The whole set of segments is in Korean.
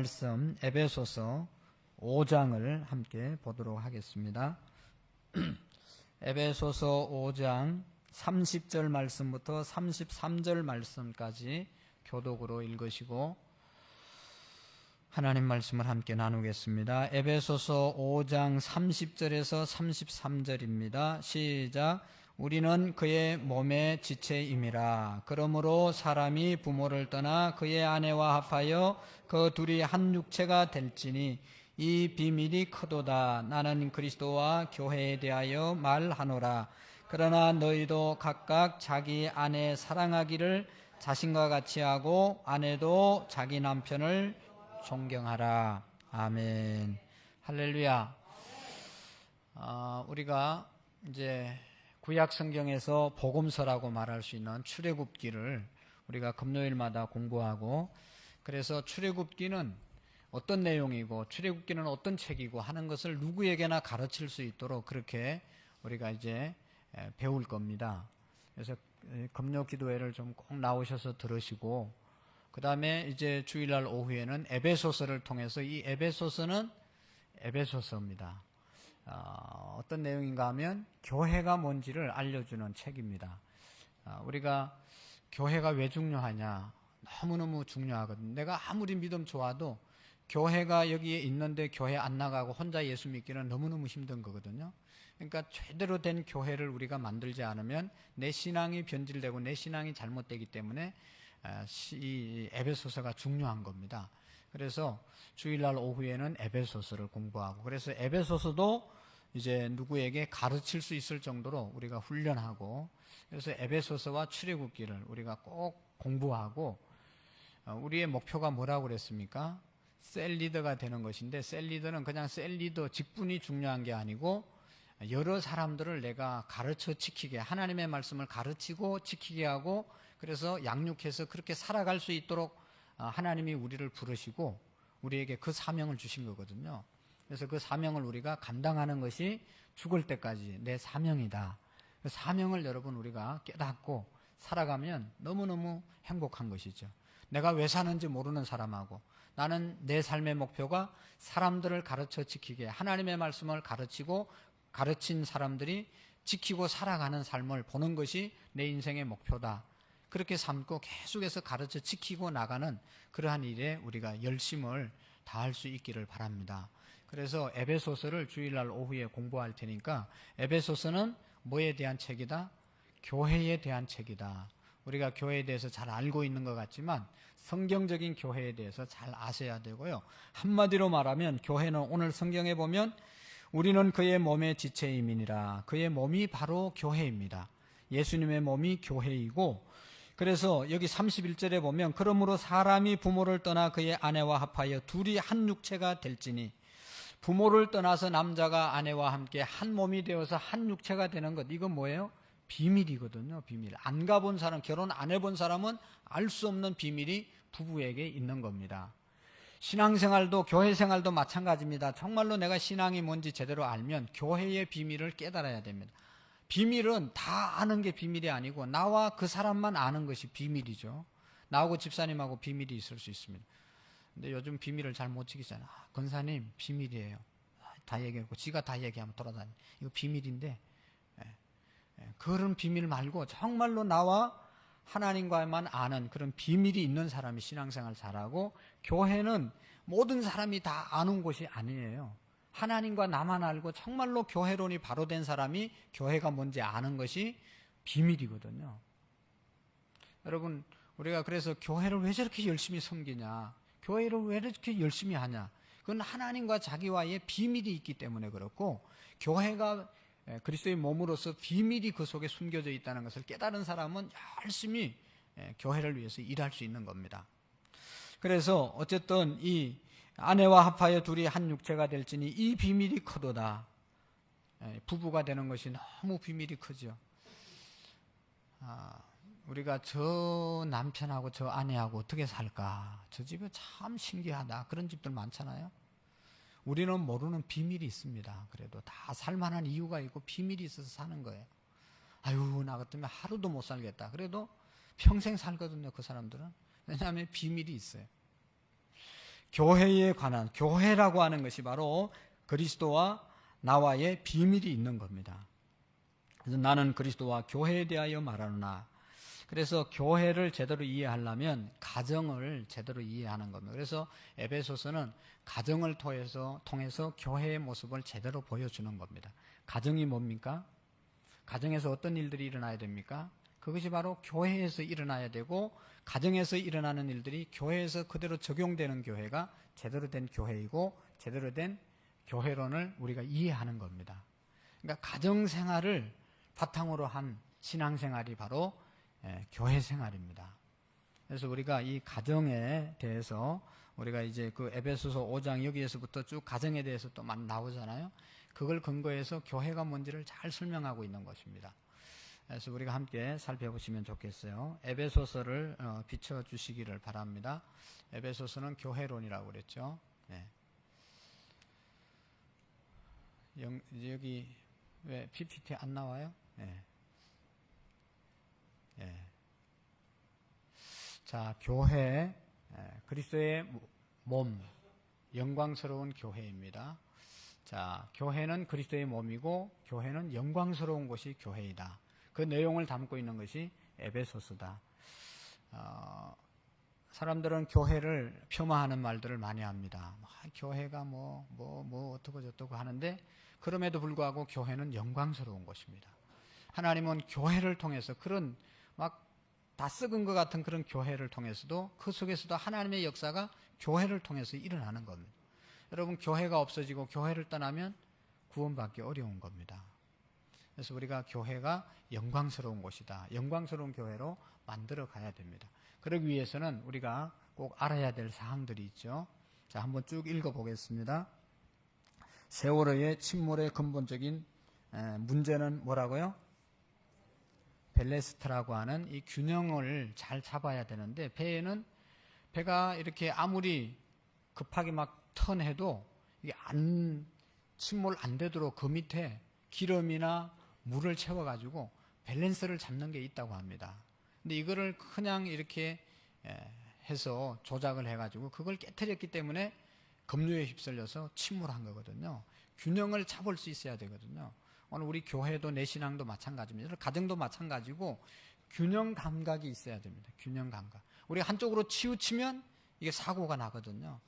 말씀 에베소서 5장을 함께 보도록 하겠습니다. 에베소서 5장 30절 말씀부터 33절 말씀까지 교독으로 읽으시고 하나님 말씀을 함께 나누겠습니다. 에베소서 5장 30절에서 33절입니다. 시작. 우리는 그의 몸의 지체임이라. 그러므로 사람이 부모를 떠나 그의 아내와 합하여 그 둘이 한 육체가 될지니 이 비밀이 크도다. 나는 그리스도와 교회에 대하여 말하노라. 그러나 너희도 각각 자기 아내 사랑하기를 자신과 같이 하고 아내도 자기 남편을 존경하라. 아멘. 할렐루야. 우리가 이제 구약 성경에서 복음서라고 말할 수 있는 출애굽기를 우리가 금요일마다 공부하고, 그래서 출애굽기는 어떤 내용이고 출애굽기는 어떤 책이고 하는 것을 누구에게나 가르칠 수 있도록 그렇게 우리가 이제 배울 겁니다. 그래서 금요 기도회를 좀 꼭 나오셔서 들으시고, 그 다음에 이제 주일날 오후에는 에베소서를 통해서 이 에베소서는 에베소서입니다. 어떤 내용인가 하면 교회가 뭔지를 알려주는 책입니다. 우리가 교회가 왜 중요하냐? 너무너무 중요하거든요. 내가 아무리 믿음 좋아도 교회가 여기에 있는데 교회 안 나가고 혼자 예수 믿기는 너무너무 힘든 거거든요. 그러니까 제대로 된 교회를 우리가 만들지 않으면 내 신앙이 변질되고 내 신앙이 잘못되기 때문에 이 에베소서가 중요한 겁니다. 그래서 주일날 오후에는 에베소서를 공부하고, 그래서 에베소서도 이제 누구에게 가르칠 수 있을 정도로 우리가 훈련하고, 그래서 에베소서와 출애굽기를 우리가 꼭 공부하고, 우리의 목표가 뭐라고 그랬습니까? 셀 리더가 되는 것인데, 셀 리더는 그냥 셀 리더 직분이 중요한 게 아니고 여러 사람들을 내가 가르쳐 지키게, 하나님의 말씀을 가르치고 지키게 하고, 그래서 양육해서 그렇게 살아갈 수 있도록 하나님이 우리를 부르시고 우리에게 그 사명을 주신 거거든요. 그래서 그 사명을 우리가 감당하는 것이 죽을 때까지 내 사명이다. 그 사명을 여러분 우리가 깨닫고 살아가면 너무너무 행복한 것이죠. 내가 왜 사는지 모르는 사람하고 나는 내 삶의 목표가 사람들을 가르쳐 지키게, 하나님의 말씀을 가르치고 가르친 사람들이 지키고 살아가는 삶을 보는 것이 내 인생의 목표다. 그렇게 삼고 계속해서 가르쳐 지키고 나가는 그러한 일에 우리가 열심을 다할 수 있기를 바랍니다. 그래서 에베소서를 주일날 오후에 공부할 테니까, 에베소서는 뭐에 대한 책이다? 교회에 대한 책이다. 우리가 교회에 대해서 잘 알고 있는 것 같지만 성경적인 교회에 대해서 잘 아셔야 되고요. 한마디로 말하면 교회는 오늘 성경에 보면 우리는 그의 몸의 지체임이니라. 그의 몸이 바로 교회입니다. 예수님의 몸이 교회이고, 그래서 여기 31절에 보면 그러므로 사람이 부모를 떠나 그의 아내와 합하여 둘이 한 육체가 될지니, 부모를 떠나서 남자가 아내와 함께 한 몸이 되어서 한 육체가 되는 것, 이건 뭐예요? 비밀이거든요. 비밀. 안 가본 사람, 결혼 안 해본 사람은 알 수 없는 비밀이 부부에게 있는 겁니다. 신앙생활도 교회 생활도 마찬가지입니다. 정말로 내가 신앙이 뭔지 제대로 알면 교회의 비밀을 깨달아야 됩니다. 비밀은 다 아는 게 비밀이 아니고 나와 그 사람만 아는 것이 비밀이죠. 나하고 집사님하고 비밀이 있을 수 있습니다. 근데 요즘 비밀을 잘 못 지키잖아요. 권사님 비밀이에요. 다 얘기하고 지가 다 얘기하면 돌아다니. 이거 비밀인데, 그런 비밀 말고 정말로 나와 하나님과만 아는 그런 비밀이 있는 사람이 신앙생활 잘하고, 교회는 모든 사람이 다 아는 곳이 아니에요. 하나님과 나만 알고 정말로 교회론이 바로 된 사람이 교회가 뭔지 아는 것이 비밀이거든요. 여러분, 우리가 그래서 교회를 왜 저렇게 열심히 섬기냐, 교회를 왜 이렇게 열심히 하냐, 그건 하나님과 자기와의 비밀이 있기 때문에 그렇고, 교회가 그리스도의 몸으로서 비밀이 그 속에 숨겨져 있다는 것을 깨달은 사람은 열심히 교회를 위해서 일할 수 있는 겁니다. 그래서 어쨌든 이 아내와 합하여 둘이 한 육체가 될지니 이 비밀이 크도다. 부부가 되는 것이 너무 비밀이 크죠. 우리가 저 남편하고 저 아내하고 어떻게 살까? 저 집에 참 신기하다. 그런 집들 많잖아요. 우리는 모르는 비밀이 있습니다. 그래도 다 살만한 이유가 있고 비밀이 있어서 사는 거예요. 아유, 나 같으면 하루도 못 살겠다. 그래도 평생 살거든요, 그 사람들은. 왜냐하면 비밀이 있어요. 교회에 관한, 교회라고 하는 것이 바로 그리스도와 나와의 비밀이 있는 겁니다. 그래서 나는 그리스도와 교회에 대하여 말하노라. 그래서 교회를 제대로 이해하려면 가정을 제대로 이해하는 겁니다. 그래서 에베소서는 가정을 통해서 교회의 모습을 제대로 보여주는 겁니다. 가정이 뭡니까? 가정에서 어떤 일들이 일어나야 됩니까? 그것이 바로 교회에서 일어나야 되고, 가정에서 일어나는 일들이 교회에서 그대로 적용되는 교회가 제대로 된 교회이고, 제대로 된 교회론을 우리가 이해하는 겁니다. 그러니까 가정생활을 바탕으로 한 신앙생활이 바로 교회 생활입니다. 그래서 우리가 이 가정에 대해서 우리가 이제 그 에베소서 5장 여기에서부터 쭉 가정에 대해서 또 많이 나오잖아요. 그걸 근거해서 교회가 뭔지를 잘 설명하고 있는 것입니다. 그래서 우리가 함께 살펴보시면 좋겠어요. 에베소서를 비춰주시기를 바랍니다. 에베소서는 교회론이라고 그랬죠. 네. 여기 왜 PPT 안 나와요? 네. 네. 자, 교회, 그리스도의 몸, 영광스러운 교회입니다. 자, 교회는 그리스도의 몸이고 교회는 영광스러운 곳이 교회이다. 그 내용을 담고 있는 것이 에베소서다. 사람들은 교회를 폄하하는 말들을 많이 합니다. 교회가 어떻고 저떻고 하는데, 그럼에도 불구하고 교회는 영광스러운 곳입니다. 하나님은 교회를 통해서 그런 다 썩은 것 같은 그런 교회를 통해서도, 그 속에서도 하나님의 역사가 교회를 통해서 일어나는 겁니다. 여러분, 교회가 없어지고 교회를 떠나면 구원받기 어려운 겁니다. 그래서 우리가 교회가 영광스러운 곳이다, 영광스러운 교회로 만들어 가야 됩니다. 그러기 위해서는 우리가 꼭 알아야 될 사항들이 있죠. 자, 한번 쭉 읽어보겠습니다. 세월호의 침몰의 근본적인 문제는 뭐라고요? 벨레스트라고 하는 이 균형을 잘 잡아야 되는데, 배가 이렇게 아무리 급하게 턴해도 이게 침몰 안 되도록 그 밑에 기름이나 물을 채워가지고 밸런스를 잡는 게 있다고 합니다. 근데 이거를 그냥 이렇게 해서 조작을 해가지고 그걸 깨트렸기 때문에 급류에 휩쓸려서 침몰한 거거든요. 균형을 잡을 수 있어야 되거든요. 오늘 우리 교회도 내 신앙도 마찬가지입니다. 가정도 마찬가지고 균형 감각이 있어야 됩니다. 균형 감각. 우리가 한쪽으로 치우치면 이게 사고가 나거든요.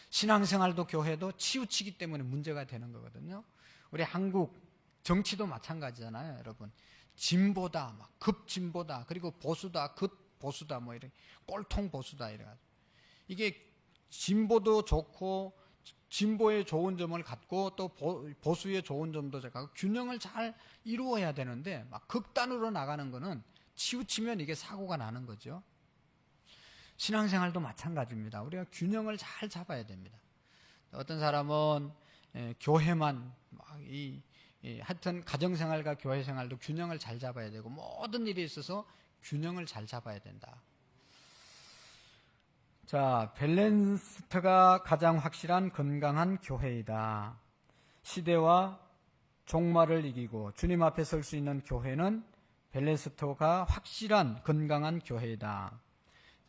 신앙생활도 교회도 치우치기 때문에 문제가 되는 거거든요. 우리 한국 정치도 마찬가지잖아요, 여러분. 진보다, 급진보다, 그리고 보수다, 급보수다, 이렇게 꼴통 보수다 이래가지고, 이게 진보도 좋고 진보의 좋은 점을 갖고 또 보수의 좋은 점도 갖고 균형을 잘 이루어야 되는데, 극단으로 나가는 거는 치우치면 이게 사고가 나는 거죠. 신앙생활도 마찬가지입니다. 우리가 균형을 잘 잡아야 됩니다. 어떤 사람은 교회만 하여튼 가정생활과 교회생활도 균형을 잘 잡아야 되고, 모든 일에 있어서 균형을 잘 잡아야 된다. 자, 밸런스가 가장 확실한 건강한 교회이다. 시대와 종말을 이기고 주님 앞에 설 수 있는 교회는 밸런스가 확실한 건강한 교회이다.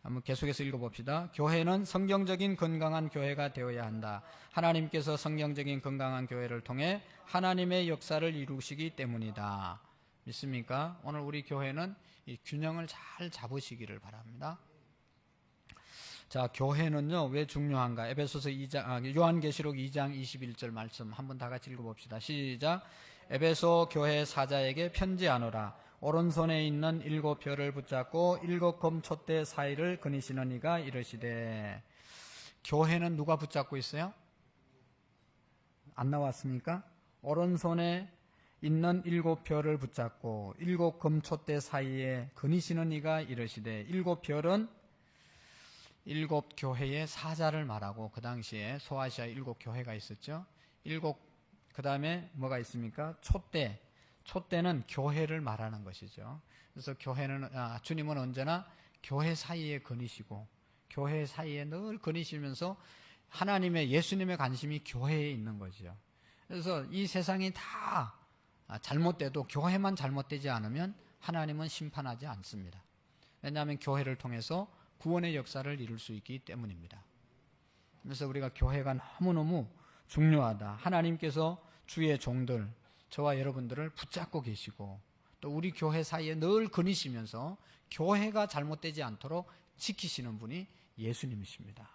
한번 계속해서 읽어봅시다. 교회는 성경적인 건강한 교회가 되어야 한다. 하나님께서 성경적인 건강한 교회를 통해 하나님의 역사를 이루시기 때문이다. 믿습니까? 오늘 우리 교회는 이 균형을 잘 잡으시기를 바랍니다. 자, 교회는요 왜 중요한가? 에베소서 2장, 요한계시록 2장 21절 말씀 한번 다 같이 읽어봅시다. 시작. 에베소 교회 사자에게 편지하노라. 오른손에 있는 7별을 붙잡고 7검 촛대 사이를 거니시는 이가 이르시되. 교회는 누가 붙잡고 있어요? 안 나왔습니까? 오른손에 있는 7별을 붙잡고 7검 촛대 사이에 거니시는 이가 이르시되. 7별은 7교회의 사자를 말하고, 그 당시에 소아시아 7교회가 있었죠. 그 다음에 뭐가 있습니까? 촛대는 교회를 말하는 것이죠. 그래서 주님은 언제나 교회 사이에 거니시고, 교회 사이에 늘 거니시면서 예수님의 관심이 교회에 있는 거죠. 그래서 이 세상이 다 잘못돼도 교회만 잘못되지 않으면 하나님은 심판하지 않습니다. 왜냐하면 교회를 통해서 구원의 역사를 이룰 수 있기 때문입니다. 그래서 우리가 교회가 너무너무 중요하다. 하나님께서 주의 종들, 저와 여러분들을 붙잡고 계시고 또 우리 교회 사이에 늘 거니시면서 교회가 잘못되지 않도록 지키시는 분이 예수님이십니다.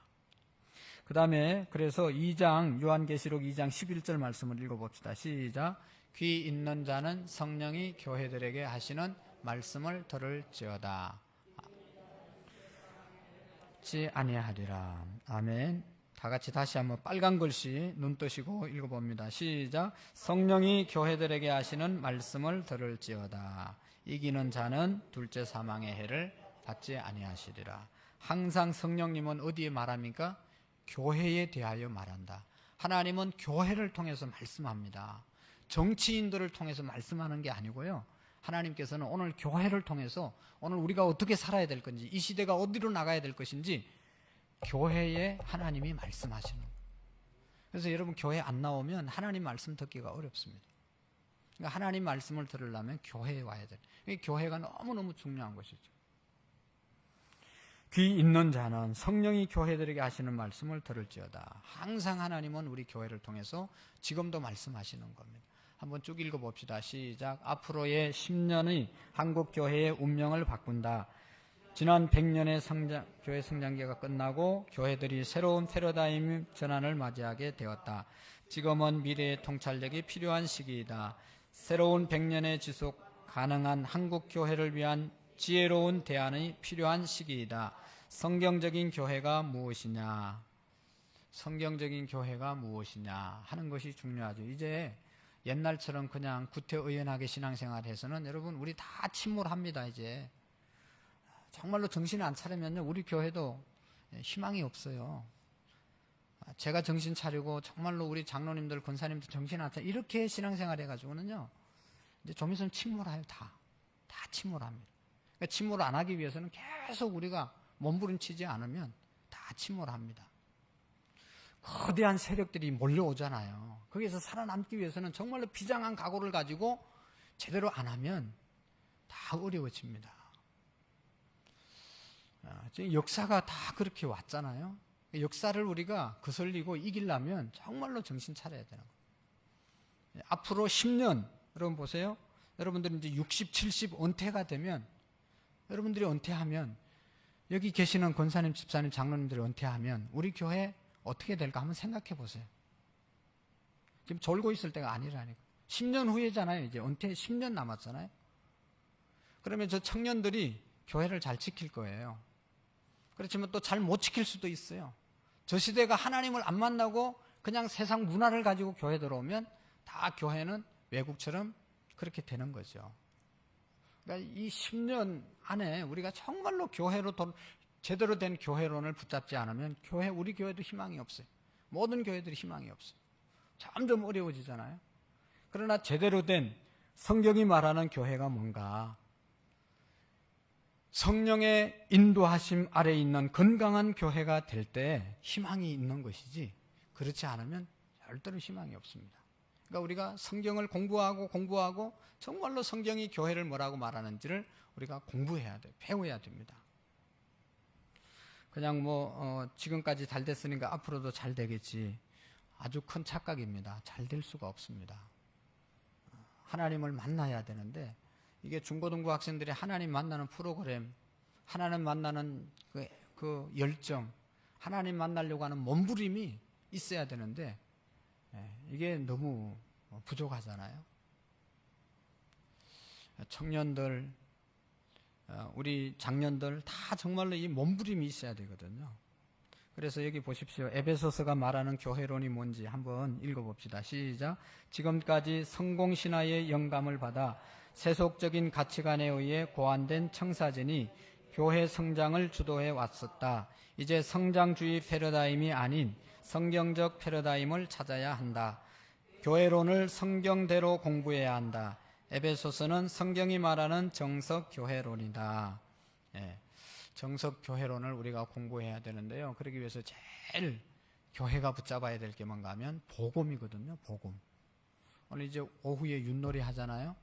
그 다음에 그래서 2장 요한계시록 2장 11절 말씀을 읽어봅시다. 시작. 귀 있는 자는 성령이 교회들에게 하시는 말씀을 들을지어다. 지 아니하리라. 아멘. 다 같이 다시 한번 빨간 글씨 눈 뜨시고 읽어봅니다. 시작. 성령이 교회들에게 하시는 말씀을 들을지어다. 이기는 자는 둘째 사망의 해를 받지 아니하시리라. 항상 성령님은 어디에 말합니까? 교회에 대하여 말한다. 하나님은 교회를 통해서 말씀합니다. 정치인들을 통해서 말씀하는 게 아니고요. 하나님께서는 오늘 교회를 통해서 오늘 우리가 어떻게 살아야 될 건지, 이 시대가 어디로 나가야 될 것인지 교회에 하나님이 말씀하시는 거예요. 그래서 여러분 교회 안 나오면 하나님 말씀 듣기가 어렵습니다. 그러니까 하나님 말씀을 들으려면 교회에 와야 돼요. 교회가 너무너무 중요한 것이죠. 귀 있는 자는 성령이 교회들에게 하시는 말씀을 들을지어다. 항상 하나님은 우리 교회를 통해서 지금도 말씀하시는 겁니다. 한번 쭉 읽어봅시다. 시작. 앞으로의 10년의 한국 교회의 운명을 바꾼다. 지난 100년의 교회 성장기가 끝나고 교회들이 새로운 패러다임 전환을 맞이하게 되었다. 지금은 미래의 통찰력이 필요한 시기이다. 새로운 100년의 지속 가능한 한국 교회를 위한 지혜로운 대안이 필요한 시기이다. 성경적인 교회가 무엇이냐? 성경적인 교회가 무엇이냐 하는 것이 중요하죠. 이제 옛날처럼 그냥 구태의연하게 신앙생활해서는 여러분 우리 다 침몰합니다. 이제 정말로 정신 안 차리면요 우리 교회도 희망이 없어요. 제가 정신 차리고 정말로 우리 장로님들 권사님들 정신 안 차리고 이렇게 신앙생활 해가지고는요 이제 좀 있으면 침몰해요. 다 침몰합니다. 그러니까 침몰 안 하기 위해서는 계속 우리가 몸부림치지 않으면 다 침몰합니다. 거대한 세력들이 몰려오잖아요. 거기에서 살아남기 위해서는 정말로 비장한 각오를 가지고 제대로 안 하면 다 어려워집니다. 지금 역사가 다 그렇게 왔잖아요. 역사를 우리가 거슬리고 이기려면 정말로 정신 차려야 되는 거예요. 앞으로 10년 여러분 보세요. 여러분들이 이제 60, 70 은퇴가 되면 여러분들이 은퇴하면 여기 계시는 권사님, 집사님, 장로님들이 은퇴하면 우리 교회 어떻게 될까 한번 생각해 보세요. 지금 졸고 있을 때가 아니라니까. 10년 후에잖아요. 이제 은퇴 10년 남았잖아요. 그러면 저 청년들이 교회를 잘 지킬 거예요. 그렇지만 또 잘 못 지킬 수도 있어요. 저 시대가 하나님을 안 만나고 그냥 세상 문화를 가지고 교회 들어오면 다 교회는 외국처럼 그렇게 되는 거죠. 그러니까 이 10년 안에 우리가 정말로 교회로 제대로 된 교회론을 붙잡지 않으면 우리 교회도 희망이 없어요. 모든 교회들이 희망이 없어요. 점점 어려워지잖아요. 그러나 제대로 된 성경이 말하는 교회가 뭔가 성령의 인도하심 아래 있는 건강한 교회가 될 때 희망이 있는 것이지 그렇지 않으면 절대로 희망이 없습니다. 그러니까 우리가 성경을 공부하고 정말로 성경이 교회를 뭐라고 말하는지를 우리가 공부해야 돼요. 배워야 됩니다. 그냥 지금까지 잘 됐으니까 앞으로도 잘 되겠지. 아주 큰 착각입니다. 잘 될 수가 없습니다. 하나님을 만나야 되는데 이게 중고등부 학생들이 하나님 만나는 프로그램, 하나님 만나는 그 열정, 하나님 만나려고 하는 몸부림이 있어야 되는데 이게 너무 부족하잖아요. 청년들, 우리 장년들 다 정말로 이 몸부림이 있어야 되거든요. 그래서 여기 보십시오. 에베소서가 말하는 교회론이 뭔지 한번 읽어봅시다. 시작. 지금까지 성공신화의 영감을 받아 세속적인 가치관에 의해 고안된 청사진이 교회 성장을 주도해 왔었다. 이제 성장주의 패러다임이 아닌 성경적 패러다임을 찾아야 한다. 교회론을 성경대로 공부해야 한다. 에베소서는 성경이 말하는 정석 교회론이다. 정석 교회론을 우리가 공부해야 되는데요. 그러기 위해서 제일 교회가 붙잡아야 될 게 뭔가 하면 복음이거든요. 복음. 오늘 이제 오후에 윷놀이 하잖아요.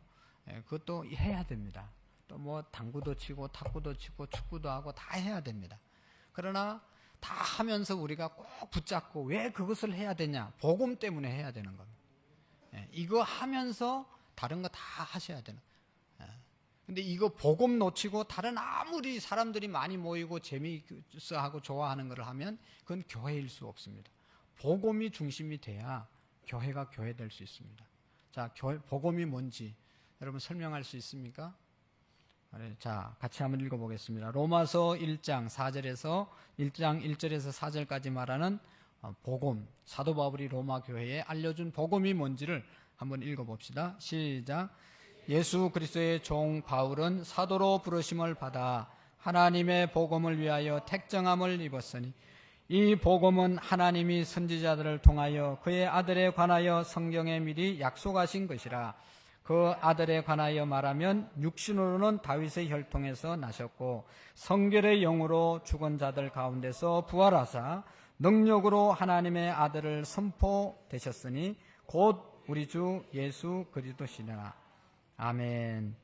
그것도 해야 됩니다. 또 당구도 치고 탁구도 치고 축구도 하고 다 해야 됩니다. 그러나 다 하면서 우리가 꼭 붙잡고 왜 그것을 해야 되냐? 복음 때문에 해야 되는 겁니다. 이거 하면서 다른 거 다 하셔야 되는. 근데 이거 복음 놓치고 다른 아무리 사람들이 많이 모이고 재미있어 하고 좋아하는 걸 하면 그건 교회일 수 없습니다. 복음이 중심이 돼야 교회가 교회 될 수 있습니다. 자, 복음이 뭔지 여러분 설명할 수 있습니까? 자, 같이 한번 읽어보겠습니다. 로마서 1장 4절에서 4절까지 말하는 복음, 사도 바울이 로마 교회에 알려준 복음이 뭔지를 한번 읽어봅시다. 시작. 예수 그리스도의 종 바울은 사도로 부르심을 받아 하나님의 복음을 위하여 택정함을 입었으니 이 복음은 하나님이 선지자들을 통하여 그의 아들에 관하여 성경에 미리 약속하신 것이라. 그 아들에 관하여 말하면 육신으로는 다윗의 혈통에서 나셨고 성결의 영으로 죽은 자들 가운데서 부활하사 능력으로 하나님의 아들을 선포되셨으니 곧 우리 주 예수 그리스도시니라. 아멘.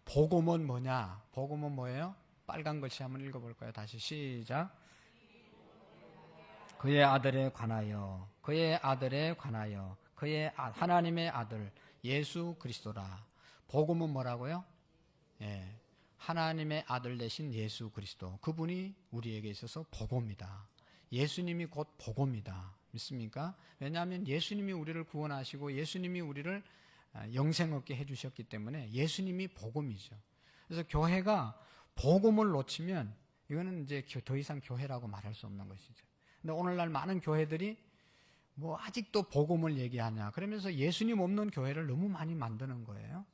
복음은 뭐냐? 복음은 뭐예요? 빨간 글씨 한번 읽어볼까요? 다시 시작. 그의 아들에 관하여, 그의 하나님의 아들 예수 그리스도라. 복음은 뭐라고요? 하나님의 아들 되신 예수 그리스도, 그분이 우리에게 있어서 복음이다. 예수님이 곧 복음이다. 믿습니까? 왜냐하면 예수님이 우리를 구원하시고 예수님이 우리를 영생 얻게 해주셨기 때문에 예수님이 복음이죠. 그래서 교회가 복음을 놓치면 이거는 이제 더 이상 교회라고 말할 수 없는 것이죠. 근데 오늘날 많은 교회들이 뭐 아직도 복음을 얘기하냐 그러면서 예수님 없는 교회를 너무 많이 만드는 거예요.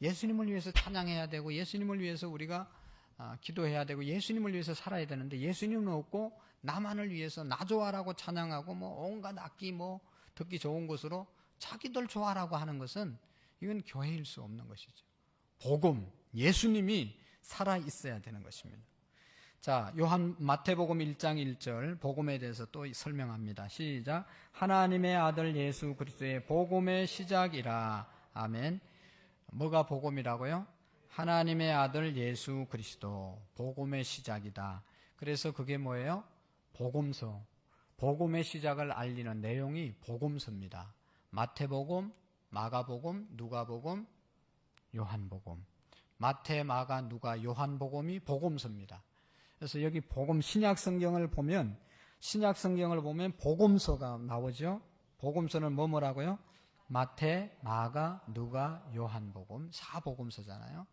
예수님을 위해서 찬양해야 되고 예수님을 위해서 우리가 기도해야 되고 예수님을 위해서 살아야 되는데 예수님은 없고 나만을 위해서 나 좋아라고 찬양하고 뭐 온갖 악기 뭐 듣기 좋은 것으로 자기들 좋아라고 하는 것은 이건 교회일 수 없는 것이죠. 복음, 예수님이 살아 있어야 되는 것입니다. 자, 마태복음 1장 1절 복음에 대해서 또 설명합니다. 시작. 하나님의 아들 예수 그리스도의 복음의 시작이라. 아멘. 뭐가 복음이라고요? 하나님의 아들 예수 그리스도 복음의 시작이다. 그래서 그게 뭐예요? 복음서. 복음의 시작을 알리는 내용이 복음서입니다. 마태복음, 마가복음, 누가복음, 요한복음. 마태, 마가, 누가, 요한복음이 복음서입니다. 그래서 여기 복음 신약성경을 보면 복음서가 나오죠. 복음서는 뭐라고요? 마태, 마가, 누가, 요한복음 4복음서잖아요.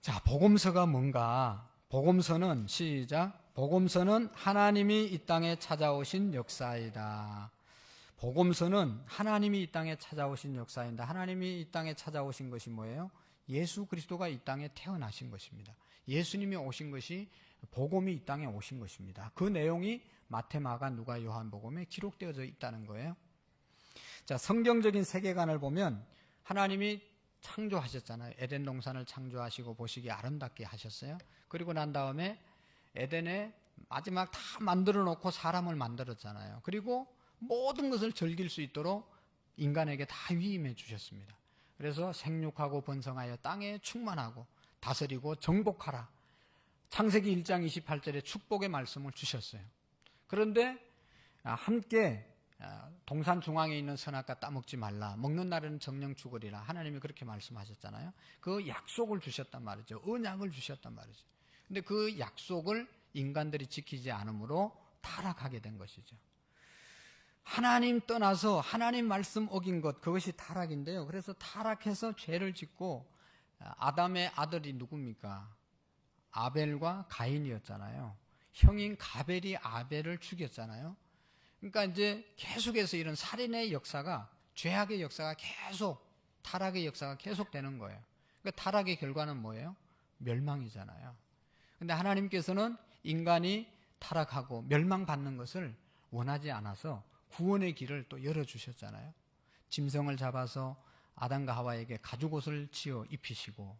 자, 복음서가 뭔가? 복음서는 시작. 복음서는 하나님이 이 땅에 찾아오신 역사이다. 복음서는 하나님이 이 땅에 찾아오신 역사인데 하나님이 이 땅에 찾아오신 것이 뭐예요? 예수 그리스도가 이 땅에 태어나신 것입니다. 예수님이 오신 것이 복음이 이 땅에 오신 것입니다. 그 내용이 마태, 마가, 누가, 요한복음에 기록되어져 있다는 거예요. 자, 성경적인 세계관을 보면 하나님이 창조하셨잖아요. 에덴 동산을 창조하시고 보시기에 아름답게 하셨어요. 그리고 난 다음에 에덴에 마지막 다 만들어 놓고 사람을 만들었잖아요. 그리고 모든 것을 즐길 수 있도록 인간에게 다 위임해 주셨습니다. 그래서 생육하고 번성하여 땅에 충만하고 다스리고 정복하라. 창세기 1장 28절에 축복의 말씀을 주셨어요. 그런데 함께 동산 중앙에 있는 선악과 따먹지 말라. 먹는 날에는 정령 죽으리라. 하나님이 그렇게 말씀하셨잖아요. 그 약속을 주셨단 말이죠. 언약을 주셨단 말이죠. 근데 그 약속을 인간들이 지키지 않으므로 타락하게 된 것이죠. 하나님 떠나서 하나님 말씀 어긴 것, 그것이 타락인데요. 그래서 타락해서 죄를 짓고 아담의 아들이 누굽니까? 아벨과 가인이었잖아요. 형인 가벨이 아벨을 죽였잖아요. 그러니까 이제 계속해서 이런 살인의 역사가, 죄악의 역사가 계속, 타락의 역사가 계속되는 거예요. 그러니까 타락의 결과는 뭐예요? 멸망이잖아요. 근데 하나님께서는 인간이 타락하고 멸망받는 것을 원하지 않아서 구원의 길을 또 열어주셨잖아요. 짐승을 잡아서 아담과 하와에게 가죽옷을 지어 입히시고,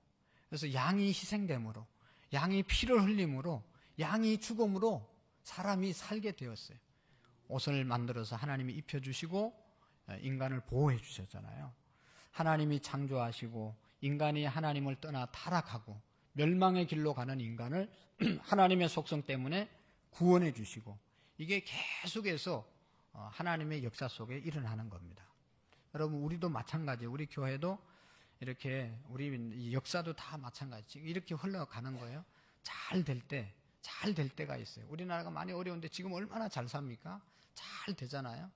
그래서 양이 희생됨으로, 양이 피를 흘림으로, 양이 죽음으로 사람이 살게 되었어요. 옷을 만들어서 하나님이 입혀주시고 인간을 보호해 주셨잖아요. 하나님이 창조하시고 인간이 하나님을 떠나 타락하고 멸망의 길로 가는 인간을 하나님의 속성 때문에 구원해 주시고 이게 계속해서 하나님의 역사 속에 일어나는 겁니다. 여러분 우리도 마찬가지예요. 우리 교회도 이렇게 우리 역사도 다 마찬가지 이렇게 흘러가는 거예요. 잘 될 때가 있어요. 우리나라가 많이 어려운데 지금 얼마나 잘 삽니까? 잘 되잖아요.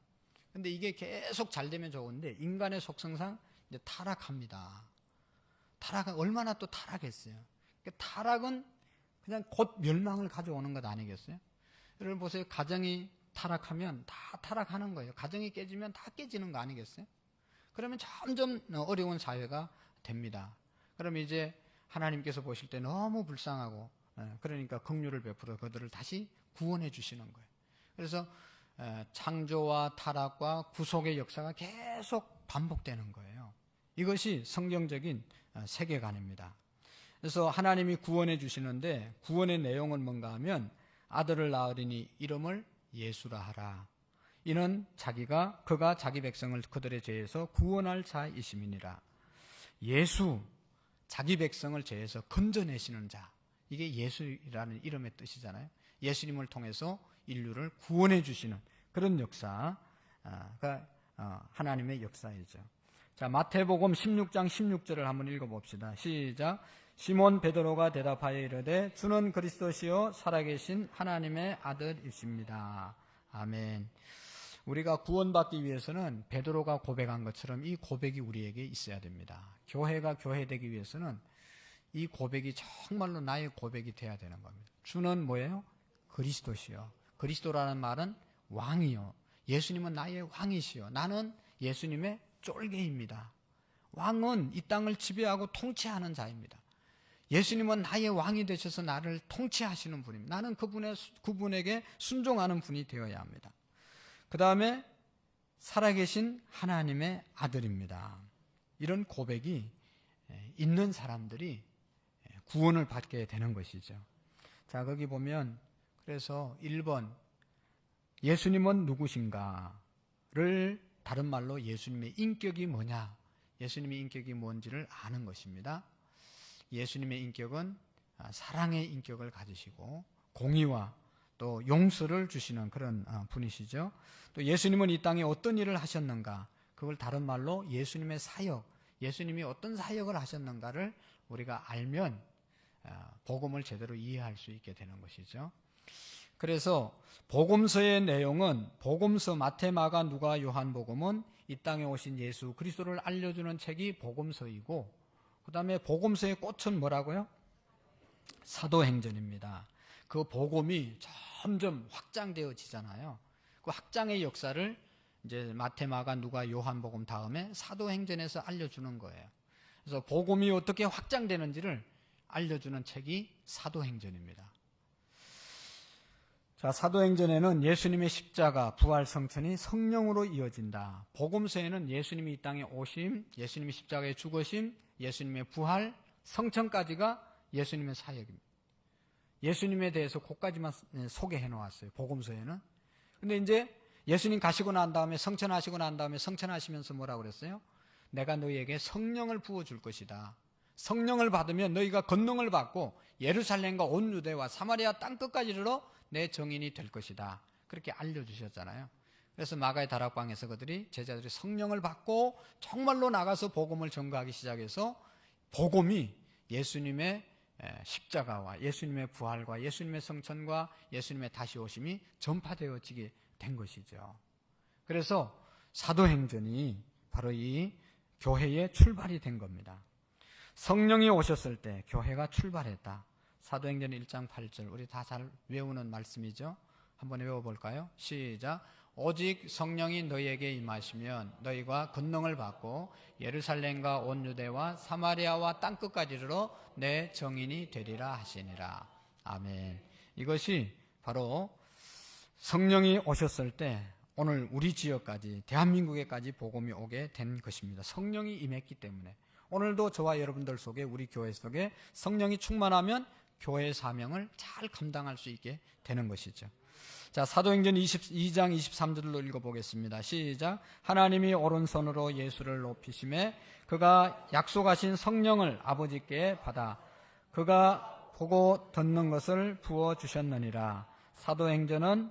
근데 이게 계속 잘 되면 좋은데 인간의 속성상 이제 타락합니다. 타락은 얼마나 또 타락했어요. 그러니까 타락은 그냥 곧 멸망을 가져오는 것 아니겠어요? 여러분 보세요. 가정이 타락하면 다 타락하는 거예요. 가정이 깨지면 다 깨지는 거 아니겠어요? 그러면 점점 어려운 사회가 됩니다. 그럼 이제 하나님께서 보실 때 너무 불쌍하고 그러니까 긍휼을 베풀어 그들을 다시 구원해 주시는 거예요. 그래서 창조와 타락과 구속의 역사가 계속 반복되는 거예요. 이것이 성경적인 세계관입니다. 그래서 하나님이 구원해 주시는데 구원의 내용은 뭔가 하면 아들을 낳으리니 이름을 예수라 하라. 이는 그가 자기 백성을 그들의 죄에서 구원할 자이심이니라. 예수, 자기 백성을 죄에서 건져내시는 자. 이게 예수라는 이름의 뜻이잖아요. 예수님을 통해서 인류를 구원해 주시는 그런 역사가 하나님의 역사이죠. 자, 마태복음 16장 16절을 한번 읽어봅시다. 시작. 시몬 베드로가 대답하여 이르되 주는 그리스도시요 살아계신 하나님의 아들이십니다. 아멘. 우리가 구원받기 위해서는 베드로가 고백한 것처럼 이 고백이 우리에게 있어야 됩니다. 교회가 교회되기 위해서는 이 고백이 정말로 나의 고백이 돼야 되는 겁니다. 주는 뭐예요? 그리스도시요. 그리스도라는 말은 왕이요. 예수님은 나의 왕이시요. 나는 예수님의 쫄개입니다. 왕은 이 땅을 지배하고 통치하는 자입니다. 예수님은 나의 왕이 되셔서 나를 통치하시는 분입니다. 나는 그분에게 순종하는 분이 되어야 합니다. 그 다음에 살아계신 하나님의 아들입니다. 이런 고백이 있는 사람들이 구원을 받게 되는 것이죠. 자, 거기 보면 그래서 1번 예수님은 누구신가를 다른 말로 예수님의 인격이 뭐냐, 예수님의 인격이 뭔지를 아는 것입니다. 예수님의 인격은 사랑의 인격을 가지시고 공의와 또 용서를 주시는 그런 분이시죠. 또 예수님은 이 땅에 어떤 일을 하셨는가, 그걸 다른 말로 예수님의 사역, 예수님이 어떤 사역을 하셨는가를 우리가 알면 복음을 제대로 이해할 수 있게 되는 것이죠. 그래서 복음서의 내용은 복음서 마태, 마가, 누가, 요한복음은 이 땅에 오신 예수 그리스도를 알려주는 책이 복음서이고, 그 다음에 복음서의 꽃은 뭐라고요? 사도행전입니다. 그 복음이 점점 확장되어지잖아요. 그 확장의 역사를 이제 마태, 마가, 누가, 요한복음 다음에 사도행전에서 알려주는 거예요. 그래서 복음이 어떻게 확장되는지를 알려주는 책이 사도행전입니다. 자, 사도행전에는 예수님의 십자가, 부활, 성천이 성령으로 이어진다. 복음서에는 예수님이 이 땅에 오심, 예수님이 십자가에 죽으심, 예수님의 부활, 성천까지가 예수님의 사역입니다. 예수님에 대해서 그까지만 소개해 놓았어요. 복음서에는. 근데 이제 예수님 가시고 난 다음에 성천하시고 난 다음에 성천하시면서 뭐라고 그랬어요? 내가 너희에게 성령을 부어줄 것이다. 성령을 받으면 너희가 권능을 받고 예루살렘과 온 유대와 사마리아 땅끝까지 이르러 내 정인이 될 것이다. 그렇게 알려주셨잖아요. 그래서 마가의 다락방에서 제자들이 성령을 받고 정말로 나가서 복음을 전가하기 시작해서 복음이 예수님의 십자가와 예수님의 부활과 예수님의 성천과 예수님의 다시 오심이 전파되어지게 된 것이죠. 그래서 사도행전이 바로 이 교회의 출발이 된 겁니다. 성령이 오셨을 때 교회가 출발했다. 사도행전 1장 8절, 우리 다 잘 외우는 말씀이죠. 한번 외워볼까요? 시작. 오직 성령이 너희에게 임하시면 너희가 권능을 받고 예루살렘과 온 유대와 사마리아와 땅끝까지 이르러 내 정인이 되리라 하시니라. 아멘. 이것이 바로 성령이 오셨을 때 오늘 우리 지역까지, 대한민국에까지 복음이 오게 된 것입니다. 성령이 임했기 때문에. 오늘도 저와 여러분들 속에, 우리 교회 속에 성령이 충만하면 교회의 사명을 잘 감당할 수 있게 되는 것이죠. 자, 사도행전 22장 23절로 읽어보겠습니다. 시작. 하나님이 오른손으로 예수를 높이심에 그가 약속하신 성령을 아버지께 받아 그가 보고 듣는 것을 부어주셨느니라. 사도행전은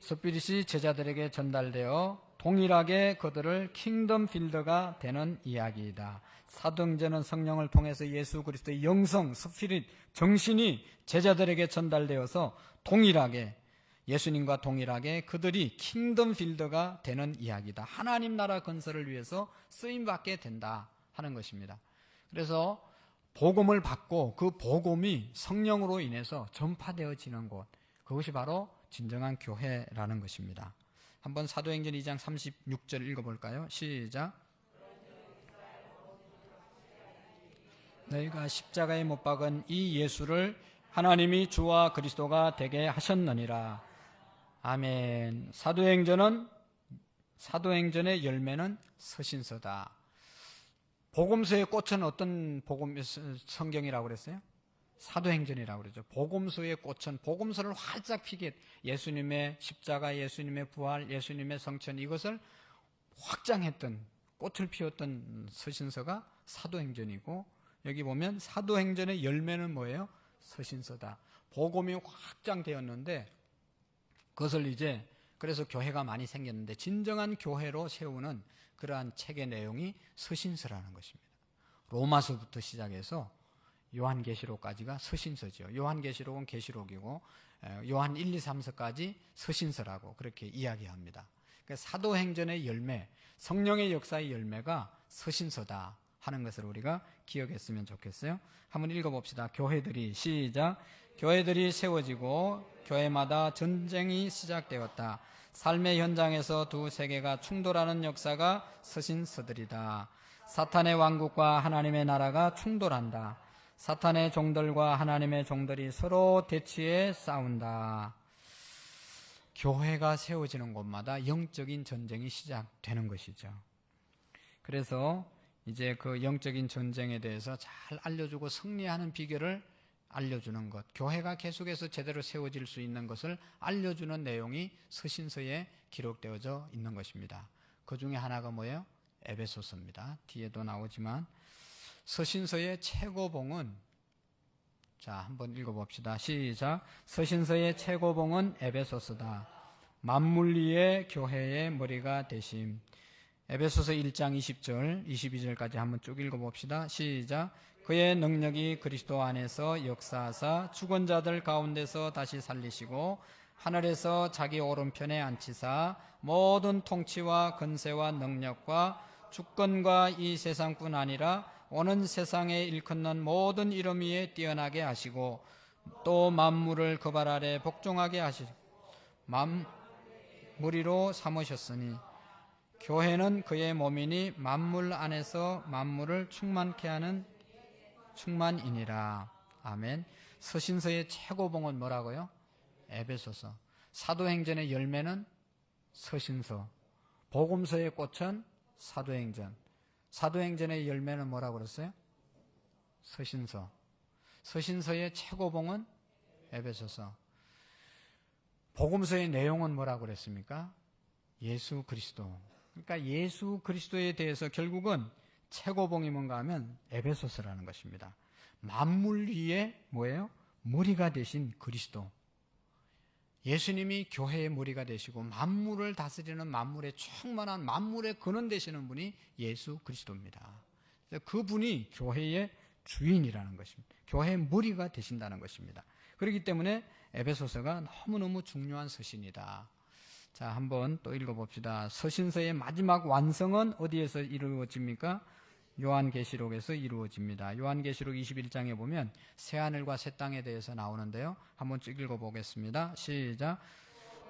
스피릿이 제자들에게 전달되어 동일하게 그들을 킹덤 빌더가 되는 이야기이다. 사도행전은 성령을 통해서 예수 그리스도의 영성, 스피릿, 정신이 제자들에게 전달되어서 동일하게 예수님과 동일하게 그들이 킹덤 빌더가 되는 이야기다. 하나님 나라 건설을 위해서 쓰임받게 된다 하는 것입니다. 그래서 복음을 받고 그 복음이 성령으로 인해서 전파되어지는 곳, 그것이 바로 진정한 교회라는 것입니다. 한번 사도행전 2장 36절 읽어볼까요? 시작. 너희가 십자가에 못 박은 이 예수를 하나님이 주와 그리스도가 되게 하셨느니라. 아멘. 사도행전의 열매는 서신서다. 복음서의 꽃은 어떤 성경이라고 그랬어요? 사도행전이라고 그러죠. 복음서의 꽃은 복음서를 활짝 피게, 예수님의 십자가, 예수님의 부활, 예수님의 성천, 이것을 확장했던, 꽃을 피웠던 서신서가 사도행전이고, 여기 보면 사도행전의 열매는 뭐예요? 서신서다. 복음이 확장되었는데 그것을 이제, 그래서 교회가 많이 생겼는데 진정한 교회로 세우는 그러한 책의 내용이 서신서라는 것입니다. 로마서부터 시작해서 요한계시록까지가 서신서죠. 요한계시록은 계시록이고 요한 1, 2, 3서까지 서신서라고 그렇게 이야기합니다. 그러니까 사도행전의 열매, 성령의 역사의 열매가 서신서다 하는 것을 우리가 기억했으면 좋겠어요. 한번 읽어봅시다. 교회들이, 시작. 교회들이 세워지고 교회마다 전쟁이 시작되었다. 삶의 현장에서 두 세계가 충돌하는 역사가 서신서들이다. 사탄의 왕국과 하나님의 나라가 충돌한다. 사탄의 종들과 하나님의 종들이 서로 대치해 싸운다. 교회가 세워지는 곳마다 영적인 전쟁이 시작되는 것이죠. 그래서 이제 그 영적인 전쟁에 대해서 잘 알려주고 승리하는 비결을 알려주는 것, 교회가 계속해서 제대로 세워질 수 있는 것을 알려주는 내용이 서신서에 기록되어져 있는 것입니다. 그 중에 하나가 뭐예요? 에베소서입니다. 뒤에도 나오지만 서신서의 최고봉은, 자, 한번 읽어봅시다. 시작. 서신서의 최고봉은 에베소서다. 만물 위의 교회의 머리가 되심. 에베소서 1장 20절, 22절까지 한번 쭉 읽어봅시다. 시작. 그의 능력이 그리스도 안에서 역사하사 죽은 자들 가운데서 다시 살리시고 하늘에서 자기 오른편에 앉히사 모든 통치와 권세와 능력과 주권과 이 세상뿐 아니라 오는 세상에 일컫는 모든 이름 위에 뛰어나게 하시고 또 만물을 그 발 아래 복종하게 하시고 무리로 삼으셨으니 교회는 그의 몸이니 만물 안에서 만물을 충만케 하는 충만이니라. 아멘. 서신서의 최고봉은 뭐라고요? 에베소서. 사도행전의 열매는 서신서. 복음서의 꽃은 사도행전. 사도행전의 열매는 뭐라고 그랬어요? 서신서. 서신서의 최고봉은 에베소서. 복음서의 내용은 뭐라고 그랬습니까? 예수 그리스도. 그러니까 예수 그리스도에 대해서 결국은 최고봉이 뭔가 하면 에베소서라는 것입니다. 만물 위에 뭐예요? 머리가 되신 그리스도. 예수님이 교회의 머리가 되시고 만물을 다스리는 만물의 충만한 만물의 근원 되시는 분이 예수 그리스도입니다. 그분이 교회의 주인이라는 것입니다. 교회의 머리가 되신다는 것입니다. 그렇기 때문에 에베소서가 너무너무 중요한 서신이다. 자, 한번 또 읽어봅시다. 서신서의 마지막 완성은 어디에서 이루어집니까? 요한계시록에서 이루어집니다. 요한계시록 21장에 보면 새하늘과 새 땅에 대해서 나오는데요. 한번 쭉 읽어보겠습니다. 시작.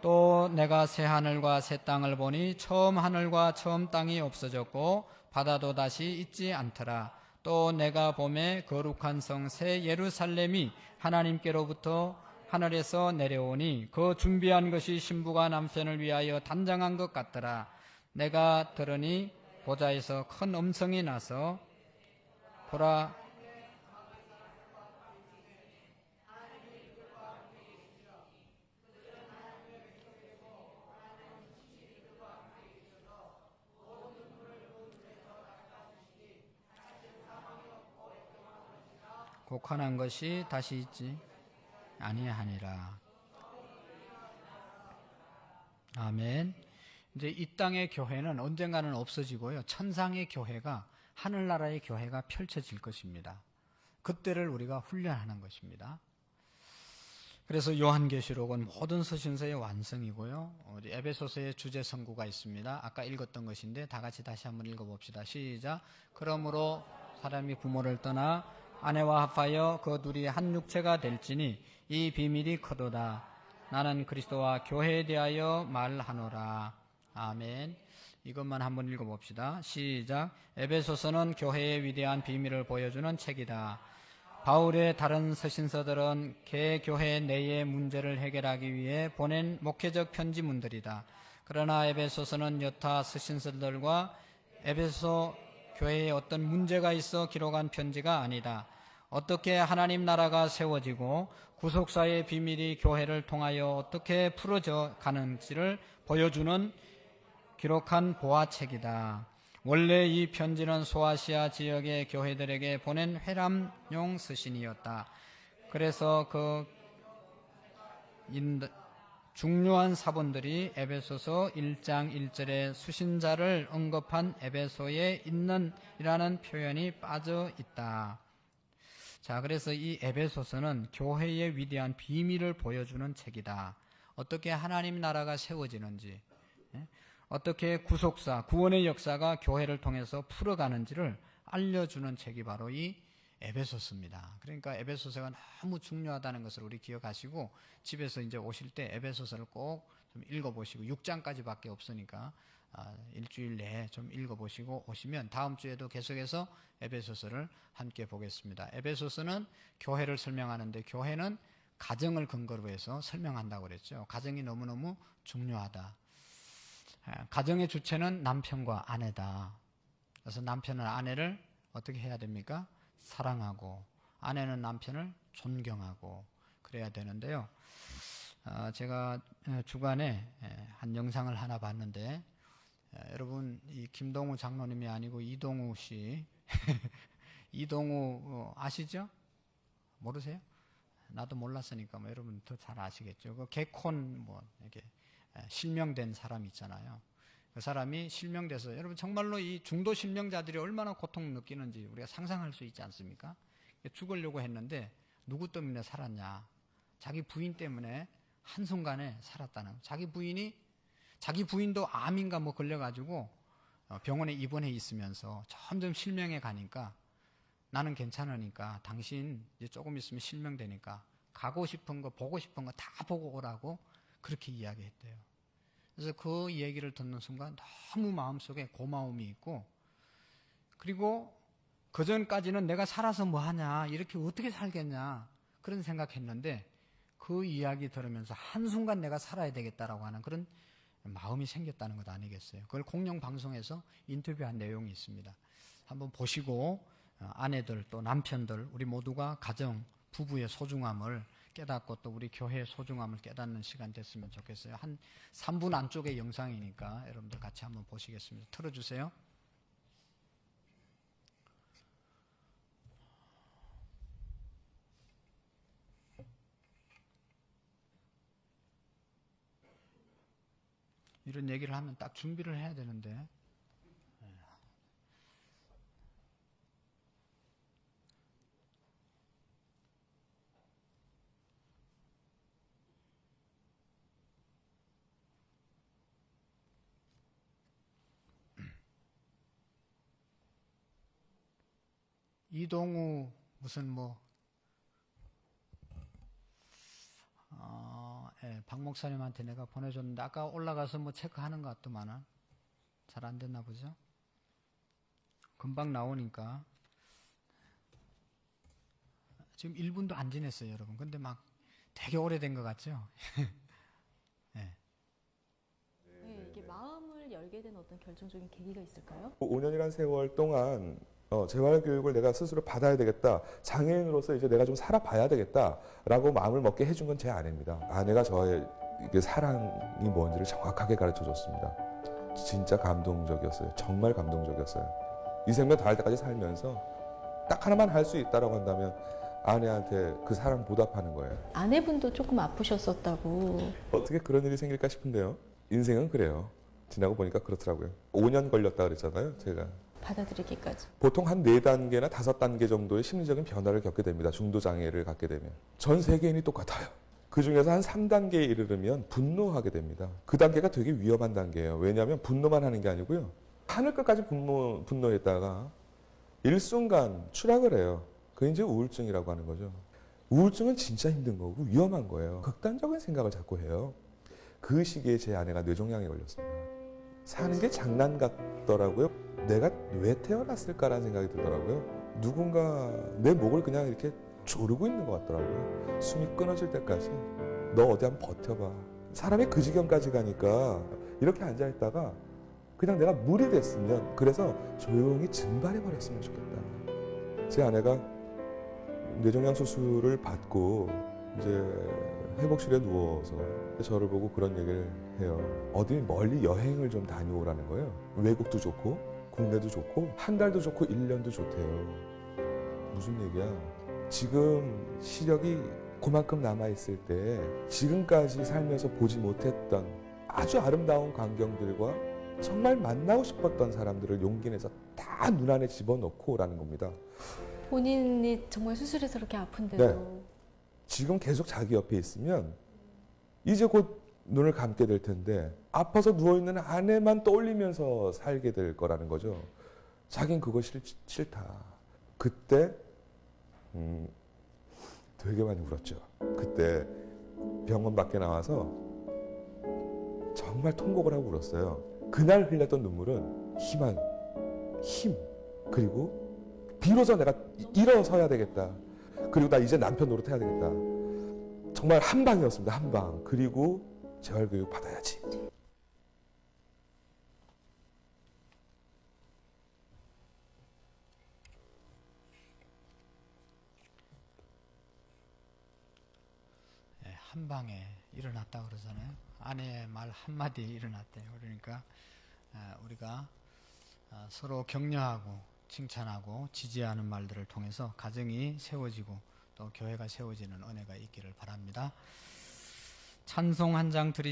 또 내가 새하늘과 새 땅을 보니 처음 하늘과 처음 땅이 없어졌고 바다도 다시 있지 않더라. 또 내가 보매 거룩한 성 새 예루살렘이 하나님께로부터 하늘에서 내려오니 그 준비한 것이 신부가 남편을 위하여 단장한 것 같더라. 내가 들으니 보좌에서 큰 음성이 나서 보라, 곡한한 것이 다시 있지. 아니하니라. 아멘. 이제 이 땅의 교회는 언젠가는 없어지고요. 천상의 교회가, 하늘나라의 교회가 펼쳐질 것입니다. 그때를 우리가 훈련하는 것입니다. 그래서 요한계시록은 모든 서신서의 완성이고요. 우리 에베소서의 주제 선구가 있습니다. 아까 읽었던 것인데 다 같이 다시 한번 읽어봅시다. 시작. 그러므로 사람이 부모를 떠나 아내와 합하여 그 둘이 한 육체가 될지니 이 비밀이 크도다. 나는 그리스도와 교회에 대하여 말하노라. 아멘. 이것만 한번 읽어봅시다. 시작. 에베소서는 교회의 위대한 비밀을 보여주는 책이다. 바울의 다른 서신서들은 개교회 내의 문제를 해결하기 위해 보낸 목회적 편지문들이다. 그러나 에베소서는 여타 서신서들과 에베소 교회에 어떤 문제가 있어 기록한 편지가 아니다. 어떻게 하나님 나라가 세워지고 구속사의 비밀이 교회를 통하여 어떻게 풀어져 가는지를 보여주는 기록한 보화책이다. 원래 이 편지는 소아시아 지역의 교회들에게 보낸 회람용 서신이었다. 그래서 그 중요한 사본들이 에베소서 1장 1절에 수신자를 언급한 에베소에 있는 이라는 표현이 빠져 있다. 자, 그래서 이 에베소서는 교회의 위대한 비밀을 보여주는 책이다. 어떻게 하나님 나라가 세워지는지, 어떻게 구속사, 구원의 역사가 교회를 통해서 풀어가는지를 알려주는 책이 바로 이 에베소서입니다. 그러니까 에베소서가 너무 중요하다는 것을 우리 기억하시고 집에서 이제 오실 때 에베소서를 꼭 좀 읽어보시고 6장까지밖에 없으니까 일주일 내에 좀 읽어보시고 오시면 다음 주에도 계속해서 에베소서를 함께 보겠습니다. 에베소서는 교회를 설명하는데 교회는 가정을 근거로 해서 설명한다고 그랬죠. 가정이 너무너무 중요하다. 가정의 주체는 남편과 아내다. 그래서 남편은 아내를 어떻게 해야 됩니까? 사랑하고 아내는 남편을 존경하고 그래야 되는데요. 제가 주간에 한 영상을 하나 봤는데 여러분 이 김동우 장로님이 아니고 이동우 씨 이동우 아시죠? 모르세요? 나도 몰랐으니까 뭐 여러분 더 잘 아시겠죠. 그 개콘 뭐 이렇게 실명된 사람 있잖아요. 그 사람이 실명돼서 여러분 정말로 이 중도 실명자들이 얼마나 고통을 느끼는지 우리가 상상할 수 있지 않습니까? 죽으려고 했는데 누구 때문에 살았냐? 자기 부인 때문에 한순간에 살았다는. 자기 부인도 암인가 뭐 걸려가지고 병원에 입원해 있으면서 점점 실명해 가니까 나는 괜찮으니까 당신 이제 조금 있으면 실명되니까 가고 싶은 거 보고 싶은 거 다 보고 오라고 그렇게 이야기했대요. 그래서 그 얘기를 듣는 순간 너무 마음속에 고마움이 있고 그리고 그전까지는 내가 살아서 뭐하냐 이렇게 어떻게 살겠냐 그런 생각했는데 그 이야기 들으면서 한순간 내가 살아야 되겠다라고 하는 그런 마음이 생겼다는 것 아니겠어요. 그걸 공영방송에서 인터뷰한 내용이 있습니다. 한번 보시고 아내들 또 남편들 우리 모두가 가정 부부의 소중함을 깨닫고 또 우리 교회의 소중함을 깨닫는 시간 됐으면 좋겠어요. 한 3분 안쪽의 영상이니까 여러분들 같이 한번 보시겠습니다. 틀어주세요. 이런 얘기를 하면 딱 준비를 해야 되는데 이동우 무슨 박 목사님한테 내가 보내줬는데 아까 올라가서 뭐 체크하는 것 같더만은 잘 안 됐나 보죠. 금방 나오니까 지금 1분도 안 지냈어요, 여러분. 근데 막 되게 오래된 것 같죠? 네. 네, 이게 마음을 열게 된 어떤 결정적인 계기가 있을까요? 5년이라는 세월 동안 재활교육을 내가 스스로 받아야 되겠다. 장애인으로서 이제 내가 좀 살아봐야 되겠다라고 마음을 먹게 해준 건 제 아내입니다. 아내가 저의 이게 사랑이 뭔지를 정확하게 가르쳐 줬습니다. 진짜 감동적이었어요. 정말 감동적이었어요. 이 생명 다할 때까지 살면서 딱 하나만 할 수 있다라고 한다면 아내한테 그 사랑 보답하는 거예요. 아내분도 조금 아프셨었다고. 어떻게 그런 일이 생길까 싶은데요. 인생은 그래요. 지나고 보니까 그렇더라고요. 5년 걸렸다 그랬잖아요, 제가. 받아들이기까지. 보통 한 4단계나 5단계 정도의 심리적인 변화를 겪게 됩니다. 중도 장애를 갖게 되면. 전 세계인이 똑같아요. 그 중에서 한 3단계에 이르르면 분노하게 됩니다. 그 단계가 되게 위험한 단계예요. 왜냐하면 분노만 하는 게 아니고요. 하늘 끝까지 분노했다가 일순간 추락을 해요. 그게 이제 우울증이라고 하는 거죠. 우울증은 진짜 힘든 거고 위험한 거예요. 극단적인 생각을 자꾸 해요. 그 시기에 제 아내가 뇌종양에 걸렸습니다. 사는 게 장난 같더라고요. 내가 왜 태어났을까라는 생각이 들더라고요. 누군가 내 목을 그냥 이렇게 조르고 있는 것 같더라고요. 숨이 끊어질 때까지. 너 어디 한번 버텨봐. 사람이 그 지경까지 가니까 이렇게 앉아있다가 그냥 내가 물이 됐으면, 그래서 조용히 증발해버렸으면 좋겠다. 제 아내가 뇌종양 수술을 받고 이제 회복실에 누워서 저를 보고 그런 얘기를 해요. 어디 멀리 여행을 좀 다녀오라는 거예요. 외국도 좋고 국내도 좋고 한 달도 좋고 1년도 좋대요. 무슨 얘기야? 지금 시력이 그만큼 남아있을 때 지금까지 살면서 보지 못했던 아주 아름다운 광경들과 정말 만나고 싶었던 사람들을 용기 내서 다 눈 안에 집어넣고 오라는 겁니다. 본인이 정말 수술해서 그렇게 아픈데도. 네. 지금 계속 자기 옆에 있으면 이제 곧 눈을 감게 될 텐데 아파서 누워있는 아내만 떠올리면서 살게 될 거라는 거죠. 자긴 그거 싫다. 그때 되게 많이 울었죠. 그때 병원 밖에 나와서 정말 통곡을 하고 울었어요. 그날 흘렸던 눈물은 희망, 힘, 그리고 비로소 내가 일어서야 되겠다. 그리고 나 이제 남편 노릇해야 되겠다. 정말 한 방이었습니다. 한 방. 그리고 재활교육 받아야지. 예, 한 방에 일어났다 그러잖아요. 아내의 말 한마디에 일어났대요. 그러니까 우리가 서로 격려하고 칭찬하고 지지하는 말들을 통해서 가정이 세워지고 또 교회가 세워지는 은혜가 있기를 바랍니다. 찬송 한 장 드리시